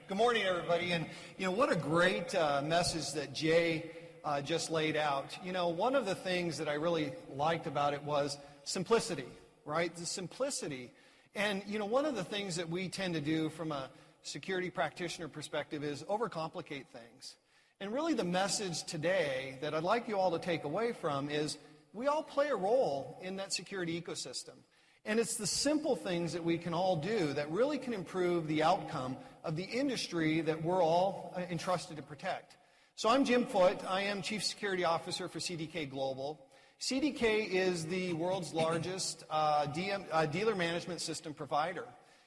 Good morning, everybody. And, what a great message that Jay just laid out. One of the things that I really liked about it was simplicity, right? The simplicity. And, one of the things that we tend to do from a security practitioner perspective is overcomplicate things. And really the message today that I'd like you all to take away from is we all play a role in that security ecosystem. And it's the simple things that we can all do that really can improve the outcome of the industry that we're all entrusted to protect. So I'm Jim Foote. I am Chief Security Officer for CDK Global. CDK is the world's largest dealer management system provider.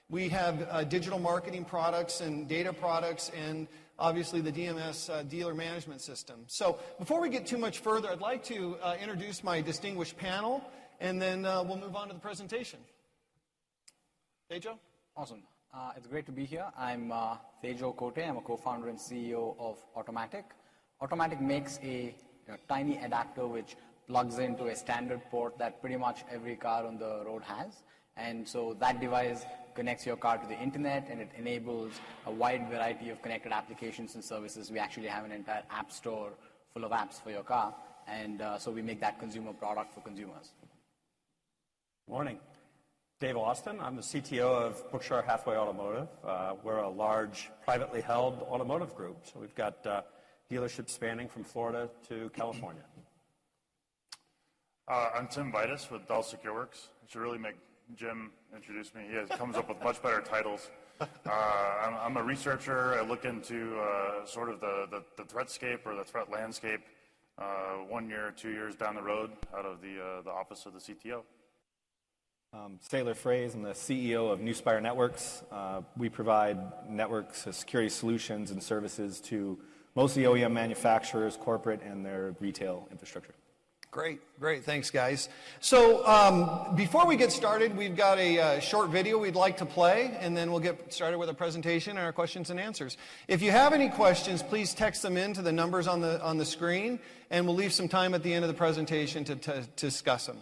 We have digital marketing products and data products and obviously the DMS dealer management system. So before we get too much further, I'd like to introduce my distinguished panel, and then we'll move on to the presentation. Tejo? Awesome. It's great to be here. I'm Tejo Kote. I'm a co-founder and CEO of Automotive. Automotive makes a tiny adapter which plugs into a standard port that pretty much every car on the road has. And so that device connects your car to the internet, and it enables a wide variety of connected applications and services. We actually have an entire app store full of apps for your car, and so we make that consumer product for consumers. Morning. Dave Austin. I'm the CTO of Berkshire Hathaway Automotive. We're a large privately held automotive group, so we've got dealerships spanning from Florida to California. I'm Tim Vitus with Dell SecureWorks. I should really make Jim introduce me. He comes up with much better titles. I'm a researcher. I look into sort of the threatscape or the threat landscape 1 year, 2 years down the road out of the office of the CTO. Saylor Frase. I'm the CEO of Nuspire Networks. We provide networks, security solutions and services to mostly OEM manufacturers, corporate, and their retail infrastructure. Great. Thanks, guys. So before we get started, we've got a short video we'd like to play, and then we'll get started with a presentation and our questions and answers. If you have any questions, please text them in to the numbers on the screen, and we'll leave some time at the end of the presentation to discuss them.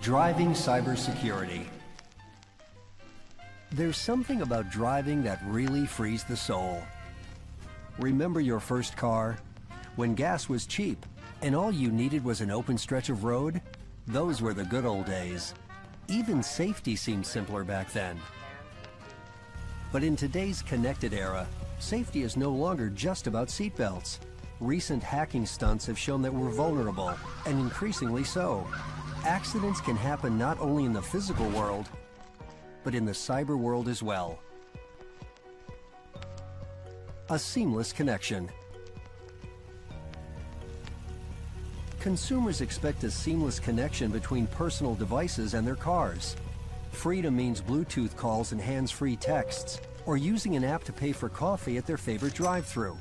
Driving cybersecurity. There's something about driving that really frees the soul. Remember your first car? When gas was cheap and all you needed was an open stretch of road? Those were the good old days. Even safety seemed simpler back then. But in today's connected era, safety is no longer just about seatbelts. Recent hacking stunts have shown that we're vulnerable, and increasingly so. Accidents can happen not only in the physical world, but in the cyber world as well. A seamless connection. Consumers expect a seamless connection between personal devices and their cars. Freedom means Bluetooth calls and hands-free texts, or using an app to pay for coffee at their favorite drive-thru.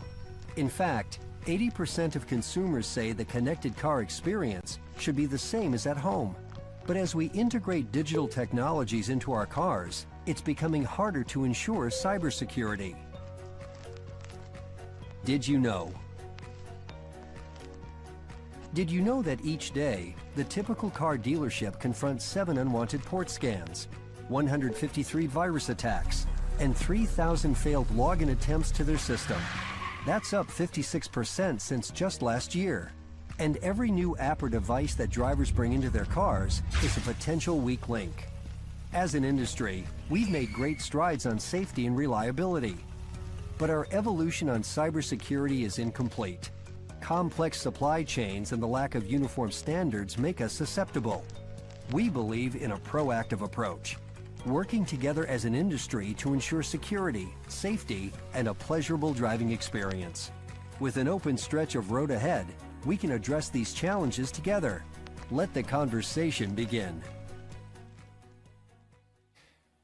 In fact, 80% of consumers say the connected car experience should be the same as at home. But as we integrate digital technologies into our cars, it's becoming harder to ensure cybersecurity. Did you know? Did you know that each day, the typical car dealership confronts 7 unwanted port scans, 153 virus attacks, and 3,000 failed login attempts to their system? That's up 56% since just last year. And every new app or device that drivers bring into their cars is a potential weak link. As an industry, we've made great strides on safety and reliability. But our evolution on cybersecurity is incomplete. Complex supply chains and the lack of uniform standards make us susceptible. We believe in a proactive approach, working together as an industry to ensure security, safety, and a pleasurable driving experience. With an open stretch of road ahead, we can address these challenges together. Let the conversation begin.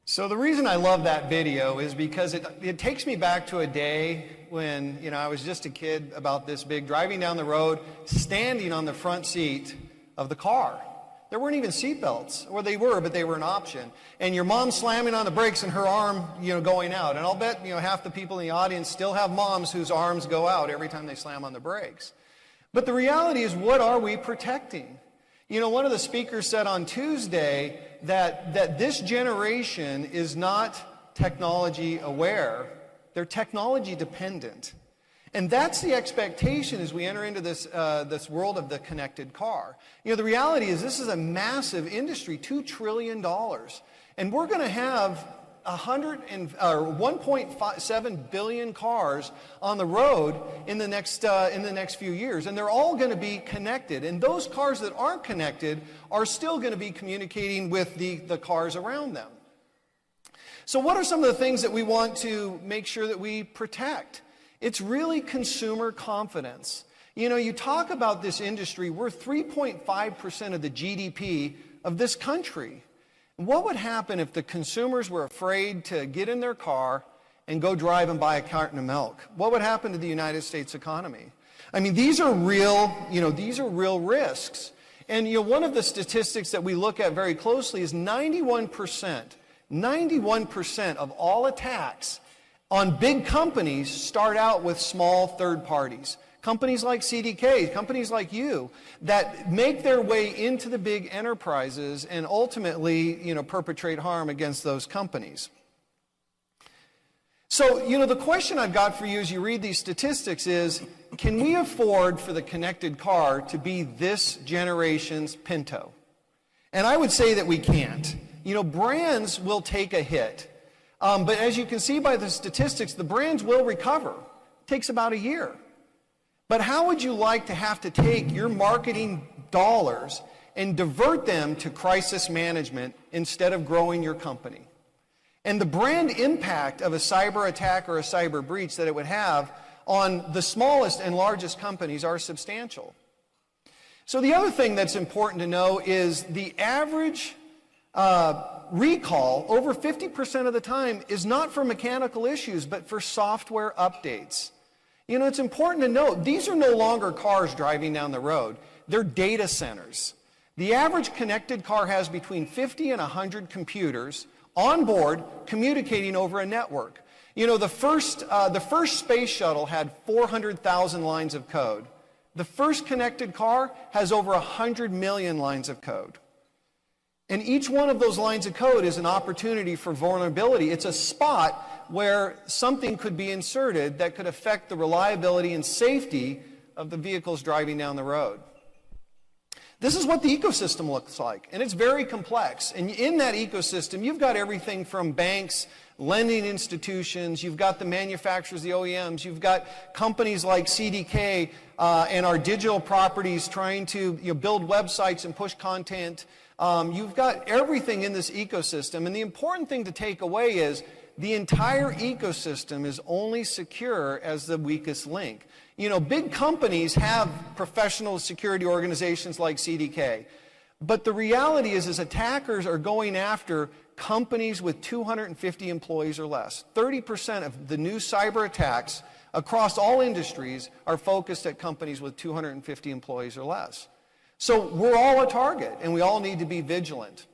So the reason I love that video is because it takes me back to a day when I was just a kid about this big, driving down the road, standing on the front seat of the car. There weren't even seatbelts, or they were, but they were an option. And your mom slamming on the brakes and her arm, going out. And I'll bet, half the people in the audience still have moms whose arms go out every time they slam on the brakes. But the reality is, what are we protecting? One of the speakers said on Tuesday that this generation is not technology aware, they're technology dependent. And that's the expectation as we enter into this world of the connected car. You know, the reality is this is a massive industry, $2 trillion. And we're going to have 1.7 billion cars on the road in the next few years, and they're all going to be connected. And those cars that aren't connected are still going to be communicating with the cars around them. So what are some of the things that we want to make sure that we protect? It's really consumer confidence. You know, you talk about this industry, we're 3.5% of the GDP of this country. What would happen if the consumers were afraid to get in their car and go drive and buy a carton of milk? What would happen to the United States economy? I mean, these are real risks. And one of the statistics that we look at very closely is 91% of all attacks on big companies start out with small third parties. Companies like CDK, companies like you, that make their way into the big enterprises and ultimately, perpetrate harm against those companies. So, the question I've got for you as you read these statistics is, can we afford for the connected car to be this generation's Pinto? And I would say that we can't. Brands will take a hit. But as you can see by the statistics, the brands will recover. It takes about a year. But how would you like to have to take your marketing dollars and divert them to crisis management instead of growing your company? And the brand impact of a cyber attack or a cyber breach that it would have on the smallest and largest companies are substantial. So the other thing that's important to know is the average recall, over 50% of the time, is not for mechanical issues, but for software updates. It's important to note, these are no longer cars driving down the road. They're data centers. The average connected car has between 50 and 100 computers on board communicating over a network. The first space shuttle had 400,000 lines of code. The first connected car has over 100 million lines of code. And each one of those lines of code is an opportunity for vulnerability. It's a spot where something could be inserted that could affect the reliability and safety of the vehicles driving down the road. This is what the ecosystem looks like, and it's very complex. And in that ecosystem, you've got everything from banks, lending institutions, you've got the manufacturers, the OEMs, you've got companies like CDK and our digital properties trying to build websites and push content. You've got everything in this ecosystem, and the important thing to take away is the entire ecosystem is only secure as the weakest link. Big companies have professional security organizations like CDK, but the reality is attackers are going after companies with 250 employees or less. 30% of the new cyber attacks across all industries are focused at companies with 250 employees or less. So we're all a target, and we all need to be vigilant.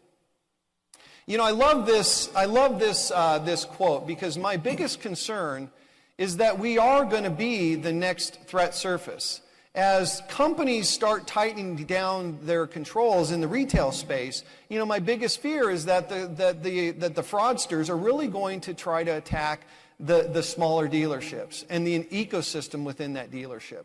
I love this quote, because my biggest concern is that we are going to be the next threat surface. As companies start tightening down their controls in the retail space, my biggest fear is that the fraudsters are really going to try to attack the smaller dealerships and the ecosystem within that dealership.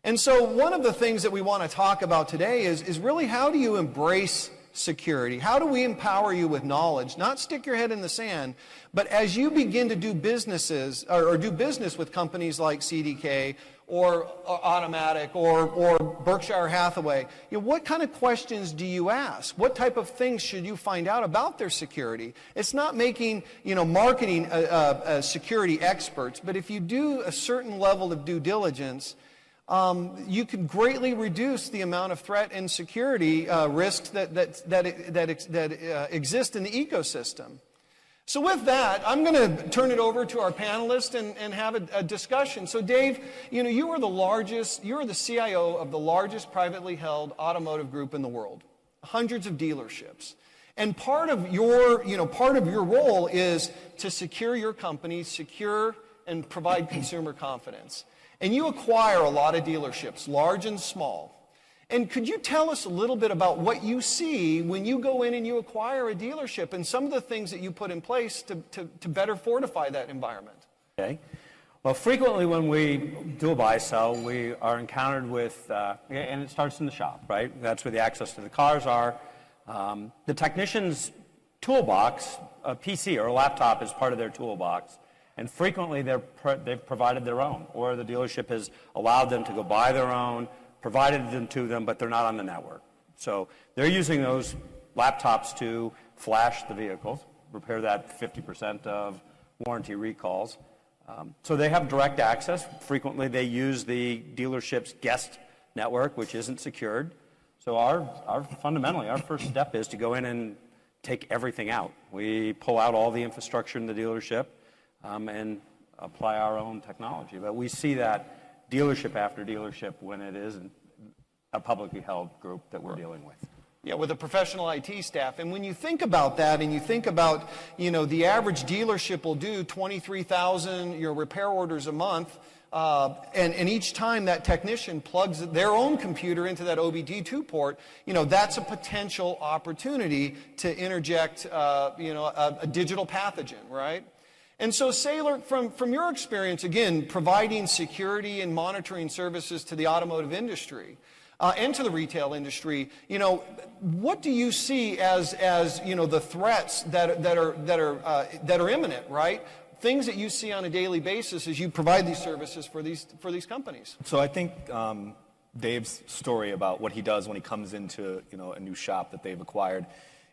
And so one of the things that we want to talk about today is really, how do you embrace security? How do we empower you with knowledge? Not stick your head in the sand, but as you begin to do business with companies like CDK or Automotive or Berkshire Hathaway, what kind of questions do you ask? What type of things should you find out about their security? It's not making marketing security experts, but if you do a certain level of due diligence, you can greatly reduce the amount of threat and security risks that exist in the ecosystem. So with that, I'm going to turn it over to our panelists and have a discussion. So Dave, you are the CIO of the largest privately held automotive group in the world, hundreds of dealerships. And part of your role is to secure your company, secure and provide consumer confidence. And you acquire a lot of dealerships, large and small. And could you tell us a little bit about what you see when you go in and you acquire a dealership and some of the things that you put in place to better fortify that environment? Okay. Well, frequently when we do a buy-sell, we are encountered with, and it starts in the shop, right? That's where the access to the cars are. The technician's toolbox, a PC or a laptop is part of their toolbox. And frequently they've provided their own, or the dealership has allowed them to go buy their own, provided them to them, but they're not on the network. So they're using those laptops to flash the vehicles, repair that 50% of warranty recalls. So they have direct access. Frequently they use the dealership's guest network, which isn't secured. So fundamentally, our first step is to go in and take everything out. We pull out all the infrastructure in the dealership and apply our own technology. But we see that dealership after dealership when it isn't a publicly held group that we're dealing with. Yeah, with a professional IT staff. And when you think about that and you think about, the average dealership will do 23,000 repair orders a month, and each time that technician plugs their own computer into that OBD2 port, that's a potential opportunity to interject, a digital pathogen, right? And so, Saylor, from your experience, again, providing security and monitoring services to the automotive industry and to the retail industry, what do you see as the threats that are imminent, right? Things that you see on a daily basis as you provide these services for these companies. So I think Dave's story about what he does when he comes into a new shop that they've acquired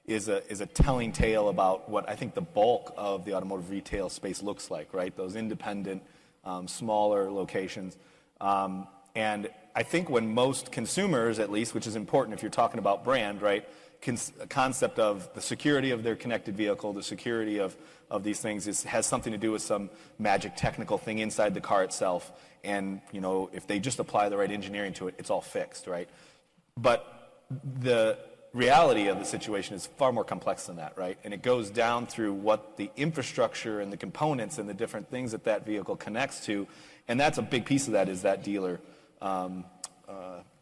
is a telling tale about what I think the bulk of the automotive retail space looks like, right? Those independent, smaller locations. And I think when most consumers, at least, which is important if you're talking about brand, right, concept of the security of their connected vehicle, the security of these things has something to do with some magic technical thing inside the car itself. And, if they just apply the right engineering to it, it's all fixed, right? But the reality of the situation is far more complex than that, right? And it goes down through what the infrastructure and the components and the different things that vehicle connects to. And that's a big piece of that is that dealer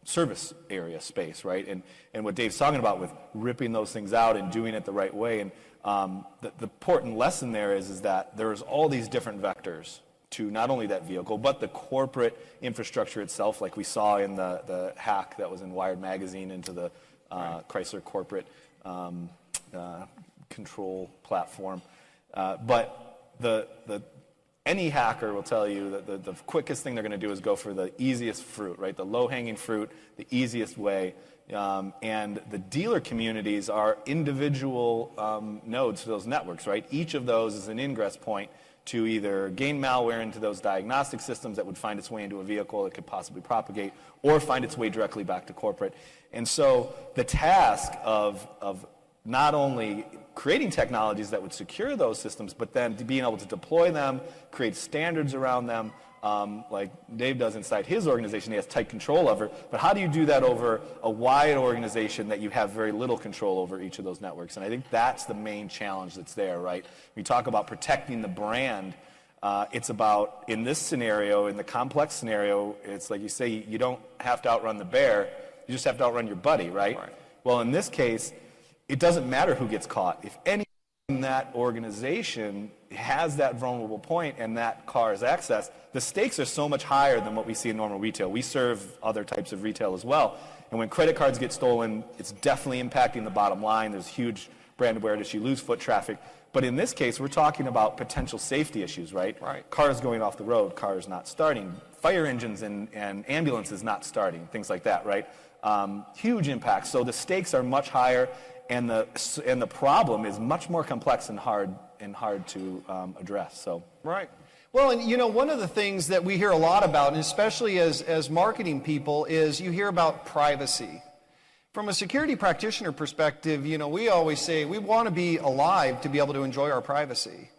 service area space, right? And what Dave's talking about with ripping those things out and doing it the right way. And the important lesson there is that there's all these different vectors to not only that vehicle, but the corporate infrastructure itself, like we saw in the hack that was in Wired magazine into the Chrysler corporate control platform. But any hacker will tell you that the quickest thing they're going to do is go for the easiest fruit, right? The low-hanging fruit, the easiest way. And the dealer communities are individual nodes to those networks, right? Each of those is an ingress point to either gain malware into those diagnostic systems that would find its way into a vehicle that could possibly propagate, or find its way directly back to corporate. And so the task of not only creating technologies that would secure those systems, but then being able to deploy them, create standards around them, like Dave does inside his organization, he has tight control over. But how do you do that over a wide organization that you have very little control over each of those networks? And I think that's the main challenge that's there, right? We talk about protecting the brand. It's about, in this scenario, in the complex scenario, it's like you say, you don't have to outrun the bear, you just have to outrun your buddy, right? Well, in this case, it doesn't matter who gets caught. If any in that organization has that vulnerable point and that car is accessed, the stakes are so much higher than what we see in normal retail. We serve other types of retail as well. And when credit cards get stolen, it's definitely impacting the bottom line. There's huge brand awareness. You lose foot traffic. But in this case, we're talking about potential safety issues, right? Cars going off the road, cars not starting, fire engines and ambulances not starting, things like that, right? Huge impact. So the stakes are much higher. And the problem is much more complex and hard to address. So right. Well, and one of the things that we hear a lot about, and especially as marketing people, is you hear about privacy. From a security practitioner perspective, we always say we want to be alive to be able to enjoy our privacy.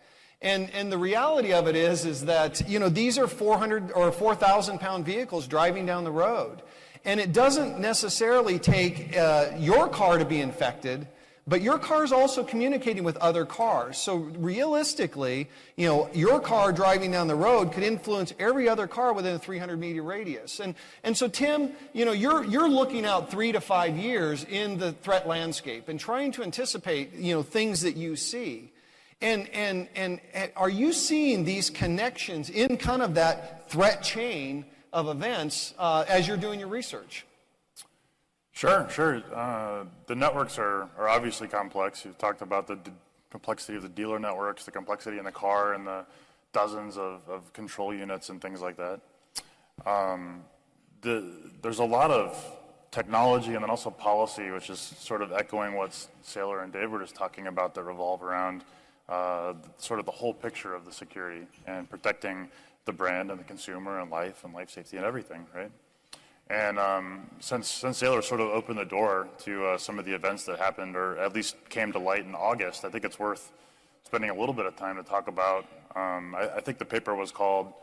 And the reality of it is that these are 400 or 4,000 pound vehicles driving down the road. And it doesn't necessarily take your car to be infected, but your car is also communicating with other cars. So realistically, your car driving down the road could influence every other car within a 300-meter radius. And so, Tim, you're looking out 3 to 5 years in the threat landscape and trying to anticipate, things that you see. And are you seeing these connections in kind of that threat chain of events as you're doing your research? Sure. The networks are obviously complex. You've talked about the complexity of the dealer networks, the complexity in the car, and the dozens of control units and things like that. There's a lot of technology and then also policy, which is sort of echoing what Saylor and Dave were just talking about, that revolve around sort of the whole picture of the security and protecting the brand and the consumer and life safety and everything, right? And since Saylor sort of opened the door to some of the events that happened, or at least came to light in August, I think it's worth spending a little bit of time to talk about. I think the paper was called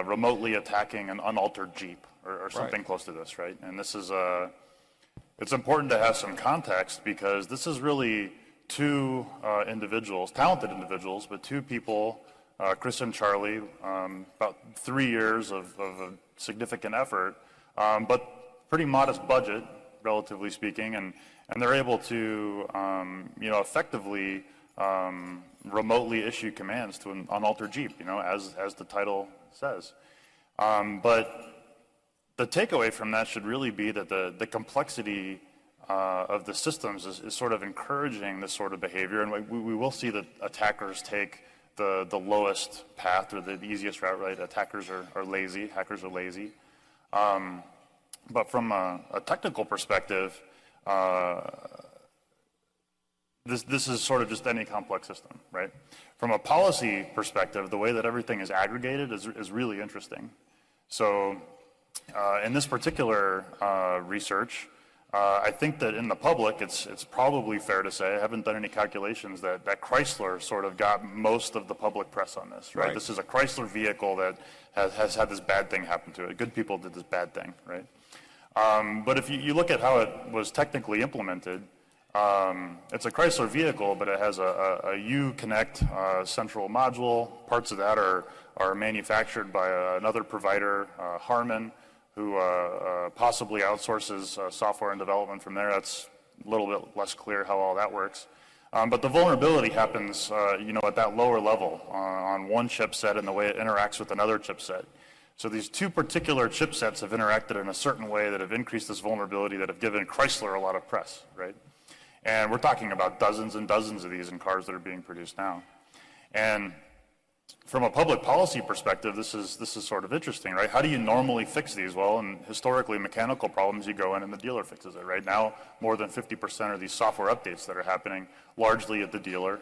Remotely Attacking an Unaltered Jeep, or something close to this, right? And this is, it's important to have some context, because this is really two individuals, talented individuals, but two people, Chris and Charlie, about 3 years of significant effort, but pretty modest budget, relatively speaking, and they're able to, effectively remotely issue commands to an unaltered Jeep, as the title says. But the takeaway from that should really be that the complexity of the systems is sort of encouraging this sort of behavior, and we will see that attackers take the lowest path, or the easiest route, right? Attackers are lazy, hackers are lazy. But from a technical perspective, this is sort of just any complex system, right? From a policy perspective, the way that everything is aggregated is really interesting. So in this particular research, I think that in the public, it's probably fair to say, I haven't done any calculations, that Chrysler sort of got most of the public press on this, right? This is a Chrysler vehicle that has had this bad thing happen to it. Good people did this bad thing, right? But if you look at how it was technically implemented, it's a Chrysler vehicle, but it has a Uconnect central module. Parts of that are manufactured by another provider, Harman, who possibly outsources software and development from there. That's a little bit less clear how all that works. But the vulnerability happens, at that lower level on one chipset and the way it interacts with another chipset. So these two particular chipsets have interacted in a certain way that have increased this vulnerability, that have given Chrysler a lot of press, right? And we're talking about dozens and dozens of these in cars that are being produced now. And from a public policy perspective, this is sort of interesting, right? How do you normally fix these? Well, and historically, mechanical problems, you go in and the dealer fixes it. Right now, more than 50% of these software updates that are happening largely at the dealer.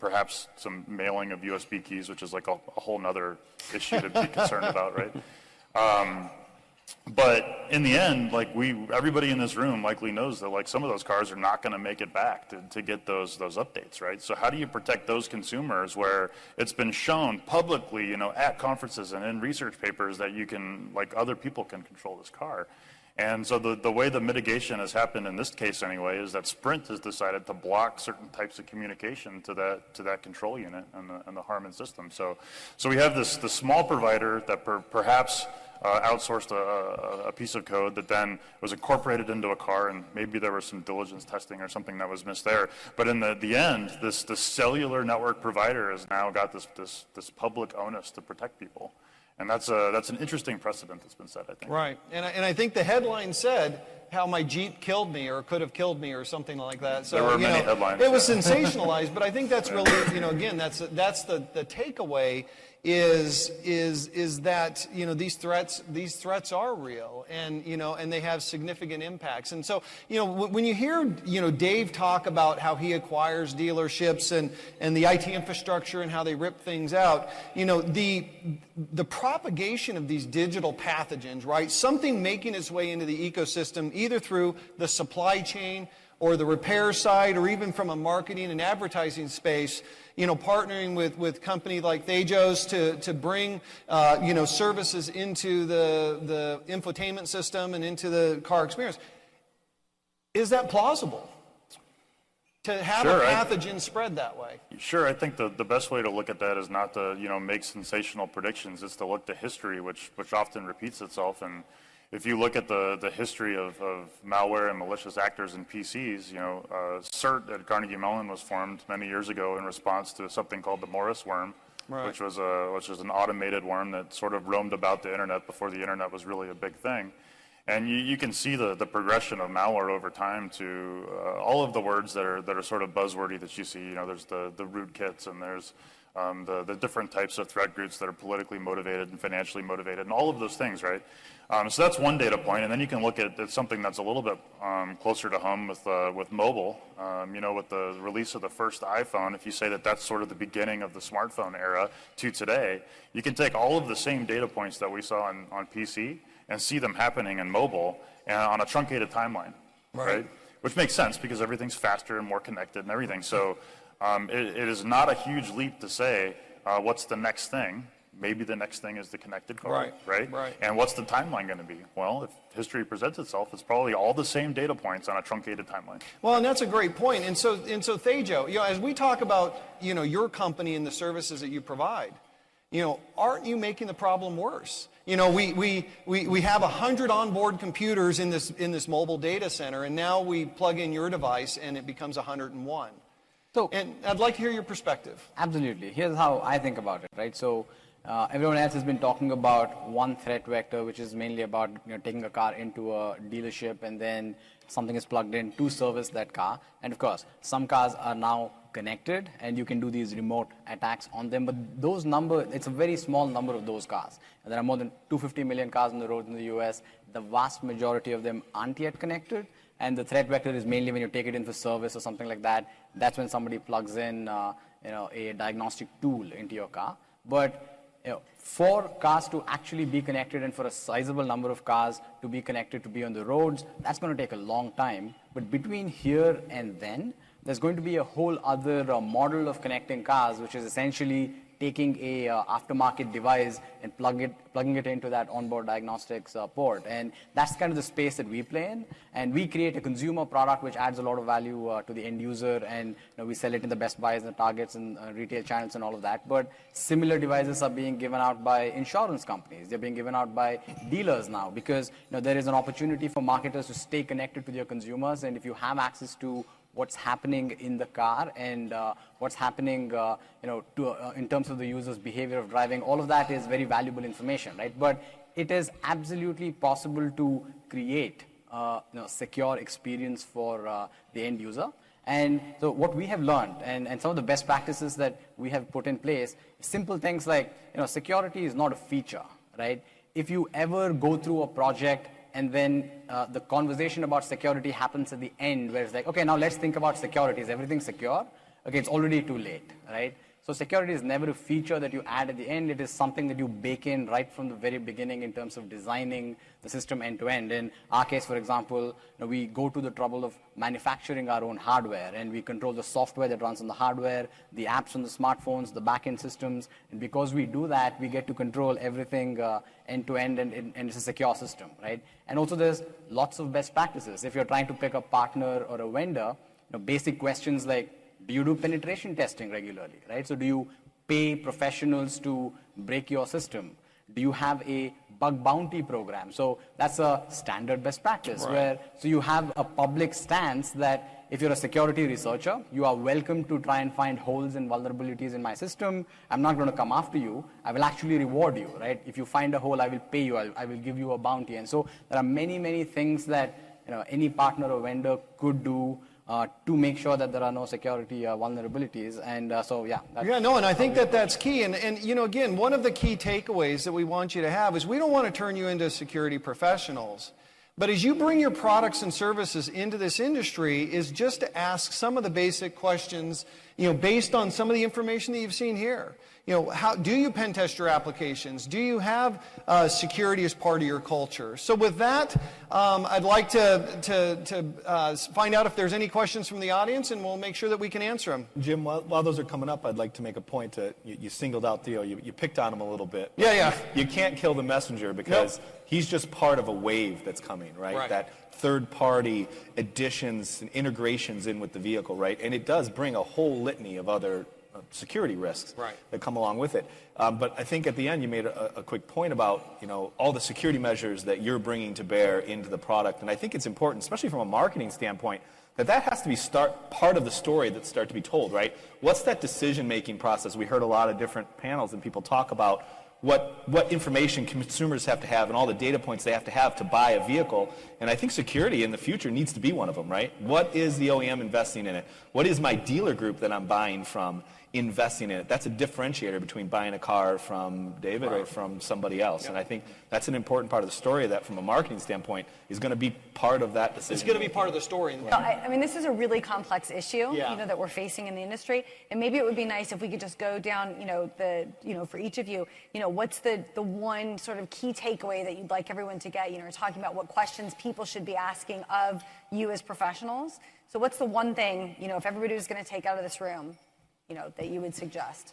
Perhaps some mailing of USB keys, which is like a whole nother issue to be concerned about, right? But in the end, everybody in this room likely knows that some of those cars are not going to make it back to get those updates, right? So how do you protect those consumers where it's been shown publicly, at conferences and in research papers that you can, other people can control this car? And so the way the mitigation has happened in this case anyway is that Sprint has decided to block certain types of communication to that control unit and the Harman system. So we have this small provider that perhaps outsourced a piece of code that then was incorporated into a car, and maybe there was some diligence testing or something that was missed there. But in the end, this cellular network provider has now got this public onus to protect people. And that's an interesting precedent that's been set, I think. Right. And I think the headline said how my Jeep killed me or could have killed me or something like that. So, there were many headlines. It was sensationalized, but I think that's really, again, that's the takeaway is that these threats are real, and and they have significant impacts. And so when you hear Dave talk about how he acquires dealerships and the IT infrastructure and how they rip things out, the propagation of these digital pathogens, right? Something making its way into the ecosystem either through the supply chain or the repair side, or even from a marketing and advertising space, partnering with company like Thejos to bring, services into the infotainment system and into the car experience. Is that plausible? to have Sure, a pathogen spread that way? Sure, I think the best way to look at that is not to make sensational predictions. It's to look to history, which often repeats itself. And if you look at the history of malware and malicious actors in PCs, CERT at Carnegie Mellon was formed many years ago in response to something called the Morris worm, which was an automated worm that sort of roamed about the internet before the internet was really a big thing. And you can see the progression of malware over time to all of the words that are sort of buzzwordy that you see. There's the rootkits, and there's the different types of threat groups that are politically motivated and financially motivated, and all of those things, right? So that's one data point, and then you can look at something that's a little bit closer to home with mobile. With the release of the first iPhone, if you say that that's sort of the beginning of the smartphone era to today, you can take all of the same data points that we saw on PC and see them happening in mobile and on a truncated timeline, right? Which makes sense because everything's faster and more connected and everything. So it is not a huge leap to say what's the next thing. Maybe the next thing is the connected car, right? And what's the timeline going to be? Well, if history presents itself, it's probably all the same data points on a truncated timeline. Well, and that's a great point. And so Tejo, as we talk about, your company and the services that you provide, aren't you making the problem worse? We have 100 onboard computers in this mobile data center, and now we plug in your device and it becomes 101. And I'd like to hear your perspective. Absolutely. Here's how I think about it, right? So everyone else has been talking about one threat vector, which is mainly about taking a car into a dealership and then something is plugged in to service that car. And of course, some cars are now connected and you can do these remote attacks on them. But those numbers, it's a very small number of those cars. And there are more than 250 million cars on the road in the US. The vast majority of them aren't yet connected. And the threat vector is mainly when you take it in for service or something like that. That's when somebody plugs in a diagnostic tool into your car. But for cars to actually be connected and for a sizable number of cars to be connected to be on the roads, that's going to take a long time. But between here and then, there's going to be a whole other model of connecting cars, which is essentially taking a aftermarket device and plugging it into that onboard diagnostics port. And that's kind of the space that we play in. And we create a consumer product which adds a lot of value to the end user, and we sell it in the Best Buys and the Targets and retail channels and all of that. But similar devices are being given out by insurance companies. They're being given out by dealers now because there is an opportunity for marketers to stay connected to their consumers. And if you have access to what's happening in the car and what's happening, in terms of the user's behavior of driving, all of that is very valuable information, right? But it is absolutely possible to create secure experience for the end user. And so what we have learned and some of the best practices that we have put in place, simple things like, security is not a feature, right? If you ever go through a project and then the conversation about security happens at the end where it's like, okay, now let's think about security. Is everything secure? Okay, it's already too late, right? So security is never a feature that you add at the end. It is something that you bake in right from the very beginning in terms of designing the system end to end. In our case, for example, we go to the trouble of manufacturing our own hardware, and we control the software that runs on the hardware, the apps on the smartphones, the back-end systems. And because we do that, we get to control everything end to end, and it's a secure system, right? And also there's lots of best practices. If you're trying to pick a partner or a vendor, basic questions like, do you do penetration testing regularly, right? So do you pay professionals to break your system? Do you have a bug bounty program? So that's a standard best practice so you have a public stance that if you're a security researcher, you are welcome to try and find holes and vulnerabilities in my system. I'm not going to come after you. I will actually reward you, right? If you find a hole, I will pay you. I will give you a bounty. And so there are many, many things that any partner or vendor could do to make sure that there are no security vulnerabilities. And and I think that's key. And again, one of the key takeaways that we want you to have is we don't want to turn you into security professionals. But as you bring your products and services into this industry is just to ask some of the basic questions, based on some of the information that you've seen here. How do you pen test your applications? Do you have security as part of your culture? So with that, I'd like to find out if there's any questions from the audience, and we'll make sure that we can answer them. Jim, while those are coming up, I'd like to make a point to you singled out Theo. You picked on him a little bit. Yeah. You can't kill the messenger because he's just part of a wave that's coming, right? That third-party additions and integrations in with the vehicle, right? And it does bring a whole litany of other security risks that come along with it. But I think at the end you made a quick point about, you know, all the security measures that you're bringing to bear into the product. And I think it's important, especially from a marketing standpoint, that has to be part of the story that start to be told, right? What's that decision-making process? We heard a lot of different panels and people talk about what information consumers have to have and all the data points they have to buy a vehicle. And I think security in the future needs to be one of them, right? What is the OEM investing in it? What is my dealer group that I'm buying from investing in it? That's a differentiator between buying a car from David or from somebody else. And I think that's an important part of the story that from a marketing standpoint is going to be part of that decision. It's going to be part of the story. No, I mean, this is a really complex issue, you know, that we're facing in the industry. And maybe it would be nice if we could just go down, for each of you, what's the one sort of key takeaway that you'd like everyone to get? We're talking about what questions people should be asking of you as professionals. So what's the one thing, if everybody was going to take out of this room, that you would suggest?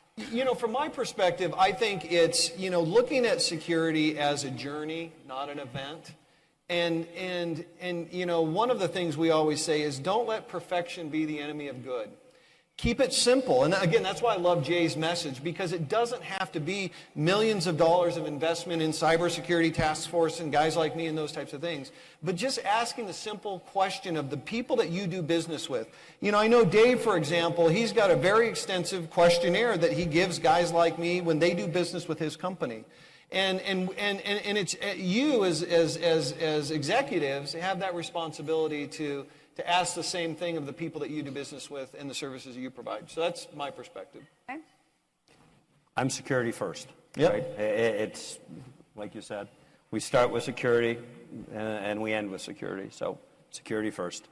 From my perspective, I think it's, looking at security as a journey, not an event. And one of the things we always say is don't let perfection be the enemy of good. Keep it simple. And again, that's why I love Jay's message, because it doesn't have to be millions of dollars of investment in cybersecurity task force and guys like me and those types of things. But just asking the simple question of the people that you do business with. I know Dave, for example, he's got a very extensive questionnaire that he gives guys like me when they do business with his company. And it's you as executives have that responsibility to ask the same thing of the people that you do business with and the services you provide. So that's my perspective. Okay. I'm security first. Yep. Right? It's like you said, we start with security and we end with security. So security first.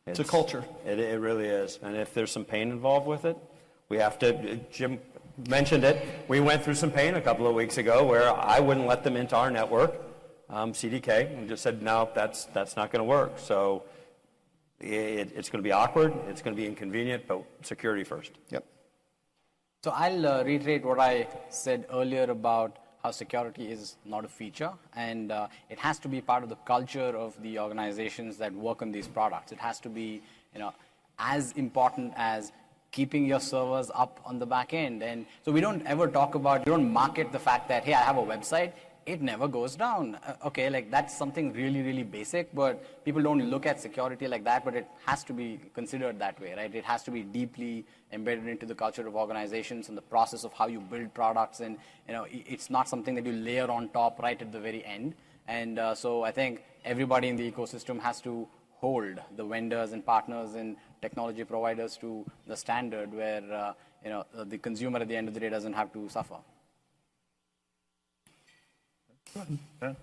It's a culture. It really is. And if there's some pain involved with it, we have to, Jim mentioned it, we went through some pain a couple of weeks ago where I wouldn't let them into our network, CDK, and just said, no, that's not going to work. So it's going to be awkward, it's going to be inconvenient, but security first. Yep. So I'll reiterate what I said earlier about how security is not a feature, and it has to be part of the culture of the organizations that work on these products. It has to be, as important as keeping your servers up on the back end. And so we don't ever you don't market the fact that, hey, I have a website, it never goes down. Okay, like that's something really, really basic, but people don't look at security like that, but it has to be considered that way, right? It has to be deeply embedded into the culture of organizations and the process of how you build products, and it's not something that you layer on top right at the very end. And so I think everybody in the ecosystem has to hold the vendors and partners and technology providers to the standard where the consumer at the end of the day doesn't have to suffer. Yeah.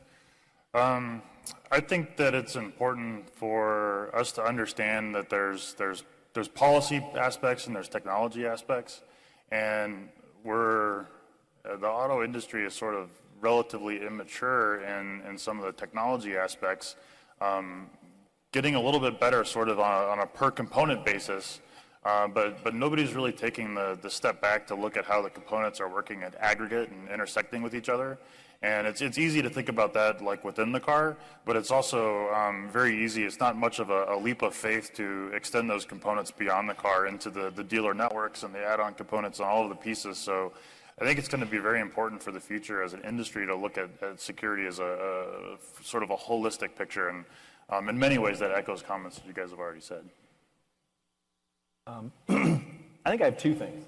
I think that it's important for us to understand that there's policy aspects and there's technology aspects, and the auto industry is sort of relatively immature in some of the technology aspects, getting a little bit better sort of on a per component basis, but nobody's really taking the step back to look at how the components are working at aggregate and intersecting with each other. And it's easy to think about that like within the car, but it's also very easy. It's not much of a leap of faith to extend those components beyond the car into the dealer networks and the add-on components and all of the pieces. So I think it's going to be very important for the future as an industry to look at security as a sort of a holistic picture. And in many ways that echoes comments that you guys have already said. I think I have two things.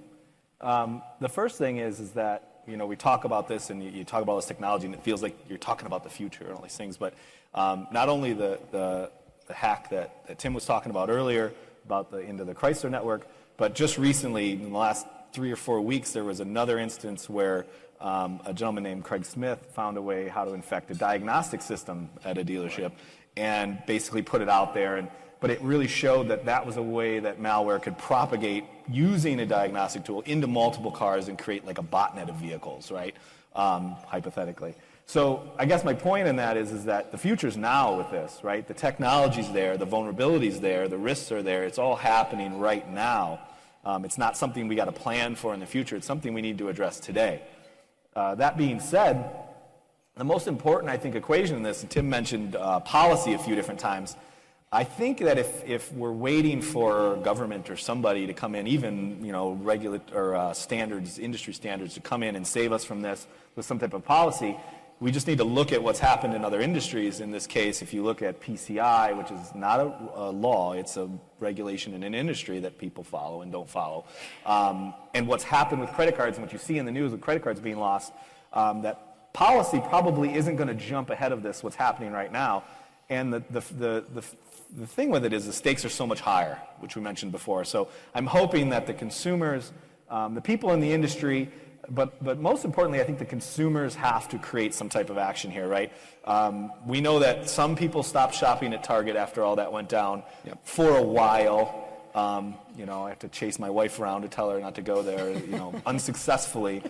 The first thing is that we talk about this and you talk about this technology and it feels like you're talking about the future and all these things, but not only the hack that Tim was talking about earlier about into the Chrysler network, but just recently in the last 3 or 4 weeks there was another instance where a gentleman named Craig Smith found a way how to infect a diagnostic system at a dealership and basically put it out there. But it really showed that was a way that malware could propagate using a diagnostic tool into multiple cars and create like a botnet of vehicles, right? Hypothetically. So I guess my point in that is that the future's now with this, right? The technology's there, the vulnerabilities there, the risks are there. It's all happening right now. It's not something we got to plan for in the future. It's something we need to address today. That being said, The most important, I think, equation in this, and Tim mentioned policy a few different times. I think that if we're waiting for government or somebody to come in, even standards, industry standards, to come in and save us from this with some type of policy, we just need to look at what's happened in other industries. In this case, if you look at PCI, which is not a law, it's a regulation in an industry that people follow and don't follow. And what's happened with credit cards, and what you see in the news with credit cards being lost, that policy probably isn't going to jump ahead of this, what's happening right now. And the thing with it is the stakes are so much higher, which we mentioned before. So I'm hoping that the consumers, the people in the industry, but most importantly, I think the consumers have to create some type of action here, right? We know that some people stopped shopping at Target after all that went down for a while. I have to chase my wife around to tell her not to go there, unsuccessfully.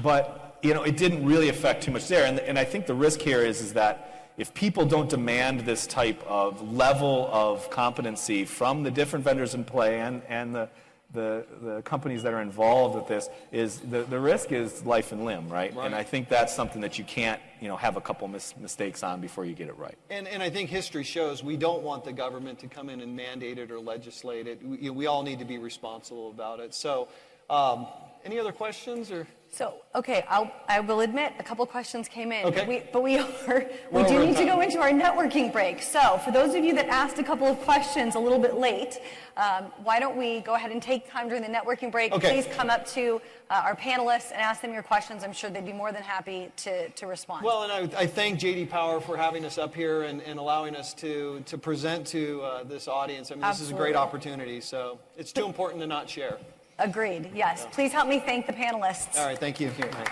But it didn't really affect too much there. And I think the risk here is that if people don't demand this type of level of competency from the different vendors in play and the companies that are involved with this, is the risk is life and limb, right? And I think that's something that you can't have a couple mistakes on before you get it right. And I think history shows we don't want the government to come in and mandate it or legislate it. We all need to be responsible about it. So any other questions or? So, okay, I will admit a couple questions came in, okay. but we do need to go into our networking break. So, for those of you that asked a couple of questions a little bit late, why don't we go ahead and take time during the networking break? Okay. Please come up to our panelists and ask them your questions. I'm sure they'd be more than happy to respond. Well, and I thank JD Power for having us up here and allowing us to present to this audience. I mean, this is a great opportunity, so it's too important to not share. Agreed, yes. Please help me thank the panelists. All right, thank you. Thanks.